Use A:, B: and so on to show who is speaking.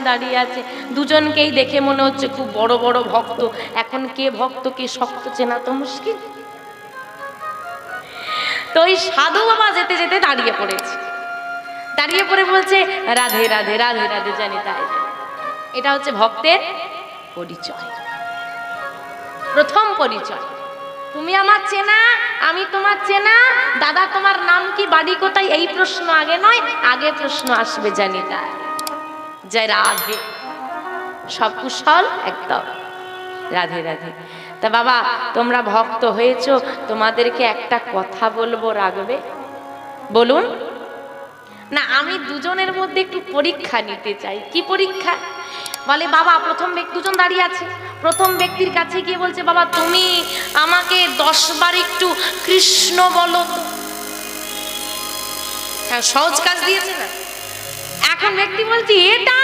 A: দাঁড়িয়ে আছে, দুজনকেই দেখে মনে হচ্ছে খুব বড় বড় ভক্ত। এখন কে ভক্ত কে শক্ত চেনা তো মুশকিল। তো ওই সাধু বাবা যেতে যেতে দাঁড়িয়ে পড়েছে, দাঁড়িয়ে পড়ে বলছে রাধে রাধে রাধে রাধে জানি তাই। এটা হচ্ছে ভক্তের পরিচয়, প্রথম পরিচয়। তুমি আমার চেনা, আমি তোমার চেনা। দাদা তোমার নাম কি, বাড়ি কোথায়, এই প্রশ্ন আগে নয়, আগে প্রশ্ন আসবে জানি তাই। জয় রাধে, সব কুশল একদম, রাধে রাধে। তা বাবা তোমরা ভক্ত হয়েছো, তোমাদেরকে একটা কথা বলবো, রাখবে? বলুন না। আমি দুজনের মধ্যে একটু পরীক্ষা নিতে চাই। কি পরীক্ষা? বলে বাবা প্রথম ব্যক্তি, দুজন দাঁড়িয়ে আছে, প্রথম ব্যক্তির কাছে গিয়ে বলছে বাবা তুমি আমাকে 10 বার একটু কৃষ্ণ বলো তো। হ্যাঁ, সহজ কাজ দিয়েছে না। এখন ব্যক্তি বলছি এটা